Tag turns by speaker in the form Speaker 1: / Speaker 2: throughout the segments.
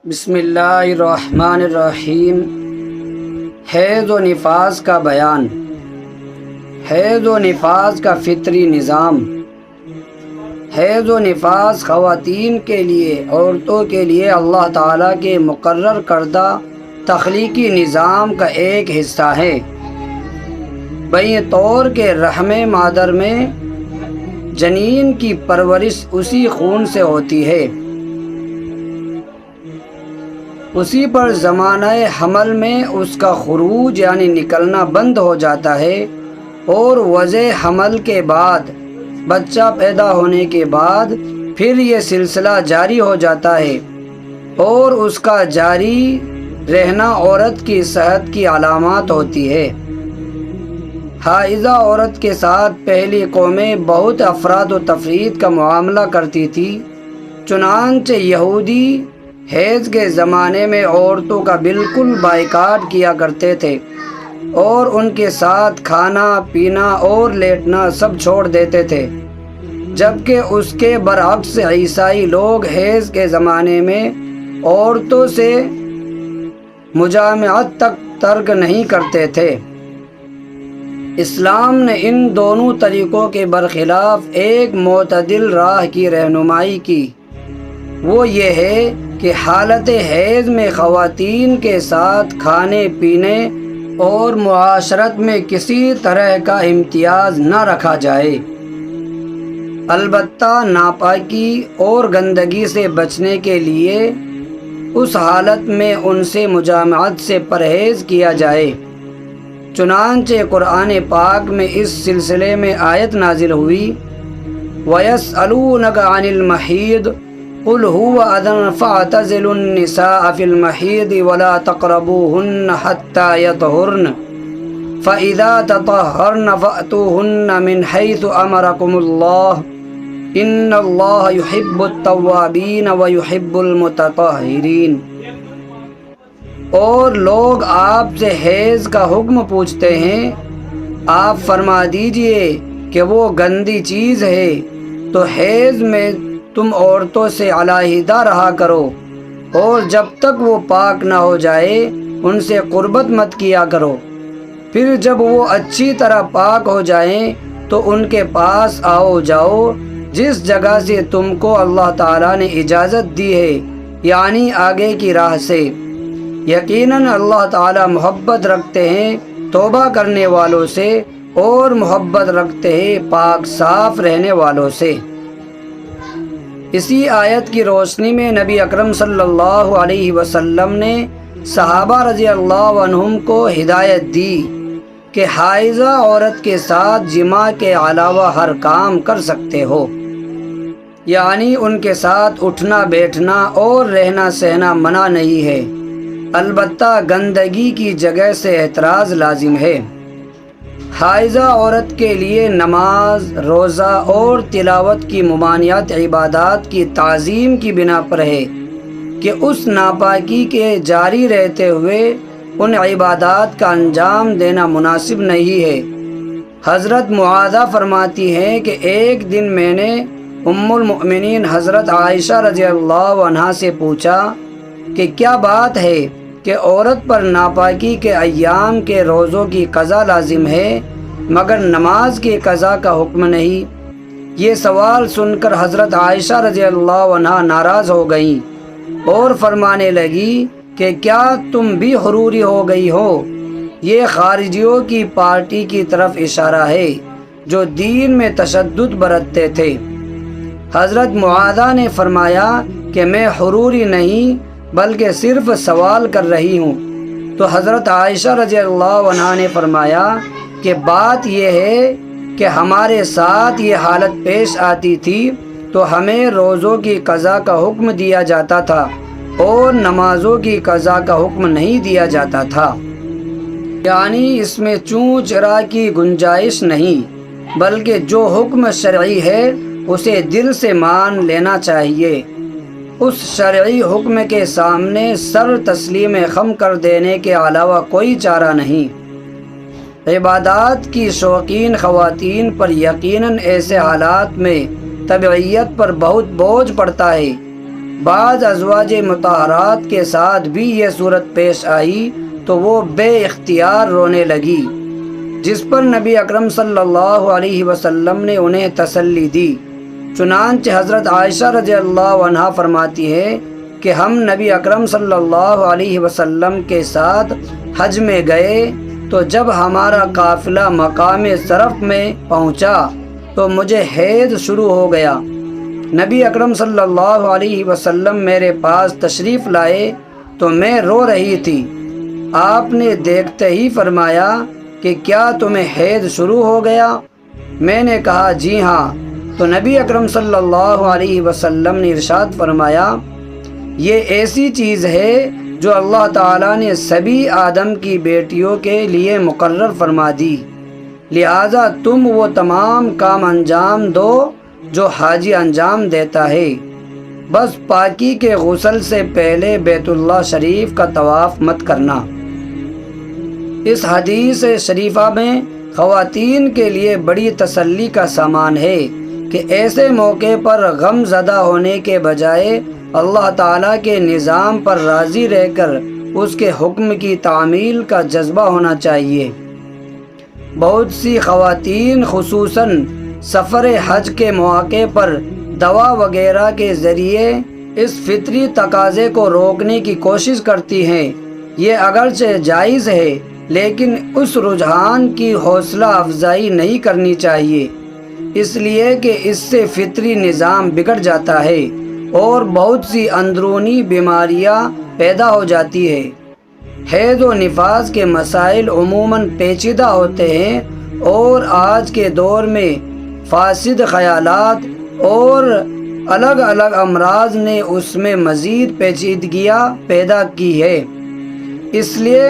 Speaker 1: بسم اللہ الرحمن الرحیم۔ حیض و نفاس کا بیان۔ حیض و نفاس کا فطری نظام۔ حیض و نفاس خواتین کے لیے، عورتوں کے لیے اللہ تعالیٰ کے مقرر کردہ تخلیقی نظام کا ایک حصہ ہے۔ بین طور کے رحم مادر میں جنین کی پرورش اسی خون سے ہوتی ہے، اسی پر زمانہ حمل میں اس کا خروج یعنی نکلنا بند ہو جاتا ہے، اور وضع حمل کے بعد، بچہ پیدا ہونے کے بعد پھر یہ سلسلہ جاری ہو جاتا ہے، اور اس کا جاری رہنا عورت کی صحت کی علامات ہوتی ہے۔ حائضہ عورت کے ساتھ پہلی قومیں بہت افراد و تفرید کا معاملہ کرتی تھی، چنانچہ یہودی حیض کے زمانے میں عورتوں کا بالکل بائیکاٹ کیا کرتے تھے، اور ان کے ساتھ کھانا پینا اور لیٹنا سب چھوڑ دیتے تھے، جبکہ اس کے برعکس عیسائی لوگ حیض کے زمانے میں عورتوں سے مجامعت تک ترک نہیں کرتے تھے۔ اسلام نے ان دونوں طریقوں کے برخلاف ایک معتدل راہ کی رہنمائی کی، وہ یہ ہے کہ حالت حیض میں خواتین کے ساتھ کھانے پینے اور معاشرت میں کسی طرح کا امتیاز نہ رکھا جائے، البتہ ناپاکی اور گندگی سے بچنے کے لیے اس حالت میں ان سے مجامعت سے پرہیز کیا جائے۔ چنانچہ قرآن پاک میں اس سلسلے میں آیت نازل ہوئی، وَيَسْأَلُونَكَ عَنِ الْمَحِيضِ قُلْ هُوَ أَذًى فَاعْتَزِلُوا النِّسَاءَ فِي الْمَحِيضِ وَلَا تَقْرَبُوهُنَّ حَتَّى يَطْهُرْنَ فَإِذَا تَطَهَّرْنَ فَأْتُوهُنَّ مِنْ حَيْثُ أَمَرَكُمُ اللَّهُ إِنَّ اللَّهَ يُحِبُّ التَّوَّابِينَ وَيُحِبُّ الْمُتَطَهِّرِينَ۔ اور لوگ آپ سے حیض کا حکم پوچھتے ہیں، آپ فرما دیجئے کہ وہ گندی چیز ہے، تو حیض میں تم عورتوں سے علیحدہ رہا کرو، اور جب تک وہ پاک نہ ہو جائے ان سے قربت مت کیا کرو، پھر جب وہ اچھی طرح پاک ہو جائیں تو ان کے پاس آؤ جاؤ جس جگہ سے تم کو اللہ تعالیٰ نے اجازت دی ہے، یعنی آگے کی راہ سے۔ یقیناً اللہ تعالیٰ محبت رکھتے ہیں توبہ کرنے والوں سے، اور محبت رکھتے ہیں پاک صاف رہنے والوں سے۔ اسی آیت کی روشنی میں نبی اکرم صلی اللہ علیہ وسلم نے صحابہ رضی اللہ عنہم کو ہدایت دی کہ حائضہ عورت کے ساتھ جماع کے علاوہ ہر کام کر سکتے ہو، یعنی ان کے ساتھ اٹھنا بیٹھنا اور رہنا سہنا منع نہیں ہے، البتہ گندگی کی جگہ سے احتراز لازم ہے۔ حائضہ عورت کے لیے نماز، روزہ اور تلاوت کی ممانعت عبادات کی تعظیم کی بنا پر ہے کہ اس ناپاکی کے جاری رہتے ہوئے ان عبادات کا انجام دینا مناسب نہیں ہے۔ حضرت معاذہ فرماتی ہیں کہ ایک دن میں نے ام المؤمنین حضرت عائشہ رضی اللہ عنہا سے پوچھا کہ کیا بات ہے کہ عورت پر ناپاکی کے ایام کے روزوں کی قضا لازم ہے مگر نماز کی قضا کا حکم نہیں؟ یہ سوال سن کر حضرت عائشہ رضی اللہ عنہا ناراض ہو گئیں اور فرمانے لگی کہ کیا تم بھی حروری ہو گئی ہو؟ یہ خارجیوں کی پارٹی کی طرف اشارہ ہے جو دین میں تشدد برتتے تھے۔ حضرت معاذہ نے فرمایا کہ میں حروری نہیں بلکہ صرف سوال کر رہی ہوں، تو حضرت عائشہ رضی اللہ عنہا نے فرمایا کہ بات یہ ہے کہ ہمارے ساتھ یہ حالت پیش آتی تھی تو ہمیں روزوں کی قضا کا حکم دیا جاتا تھا اور نمازوں کی قضا کا حکم نہیں دیا جاتا تھا، یعنی اس میں چوں چرا کی گنجائش نہیں، بلکہ جو حکم شرعی ہے اسے دل سے مان لینا چاہیے۔ اس شرعی حکم کے سامنے سر تسلیم خم کر دینے کے علاوہ کوئی چارہ نہیں۔ عبادات کی شوقین خواتین پر یقیناً ایسے حالات میں تبعیت پر بہت بوجھ پڑتا ہے، بعض ازواج مطہرات کے ساتھ بھی یہ صورت پیش آئی تو وہ بے اختیار رونے لگی، جس پر نبی اکرم صلی اللہ علیہ وسلم نے انہیں تسلی دی۔ چنانچہ حضرت عائشہ رضی اللہ عنہا فرماتی ہے کہ ہم نبی اکرم صلی اللہ علیہ وسلم کے ساتھ حج میں گئے تو جب ہمارا قافلہ مقام صرف میں پہنچا تو مجھے حیض شروع ہو گیا۔ نبی اکرم صلی اللہ علیہ وسلم میرے پاس تشریف لائے تو میں رو رہی تھی۔ آپ نے دیکھتے ہی فرمایا کہ کیا تمہیں حیض شروع ہو گیا؟ میں نے کہا جی ہاں۔ تو نبی اکرم صلی اللہ علیہ وسلم نے ارشاد فرمایا، یہ ایسی چیز ہے جو اللہ تعالیٰ نے سبھی آدم کی بیٹیوں کے لیے مقرر فرما دی، لہٰذا تم وہ تمام کام انجام دو جو حاجی انجام دیتا ہے، بس پاکی کے غسل سے پہلے بیت اللہ شریف کا طواف مت کرنا۔ اس حدیث شریفہ میں خواتین کے لیے بڑی تسلی کا سامان ہے کہ ایسے موقع پر غم زدہ ہونے کے بجائے اللہ تعالیٰ کے نظام پر راضی رہ کر اس کے حکم کی تعمیل کا جذبہ ہونا چاہیے۔ بہت سی خواتین خصوصاً سفر حج کے مواقع پر دوا وغیرہ کے ذریعے اس فطری تقاضے کو روکنے کی کوشش کرتی ہیں۔ یہ اگرچہ جائز ہے لیکن اس رجحان کی حوصلہ افزائی نہیں کرنی چاہیے، اس لیے کہ اس سے فطری نظام بگڑ جاتا ہے اور بہت سی اندرونی بیماریاں پیدا ہو جاتی ہے۔ حیض و نفاس کے مسائل عموماً پیچیدہ ہوتے ہیں اور آج کے دور میں فاسد خیالات اور الگ الگ امراض نے اس میں مزید پیچیدگیاں پیدا کی ہے۔ اس لیے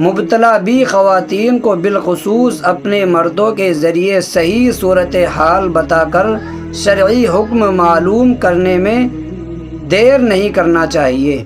Speaker 1: مبتلا بھی خواتین کو بالخصوص اپنے مردوں کے ذریعے صحیح صورتحال بتا کر شرعی حکم معلوم کرنے میں دیر نہیں کرنا چاہیے۔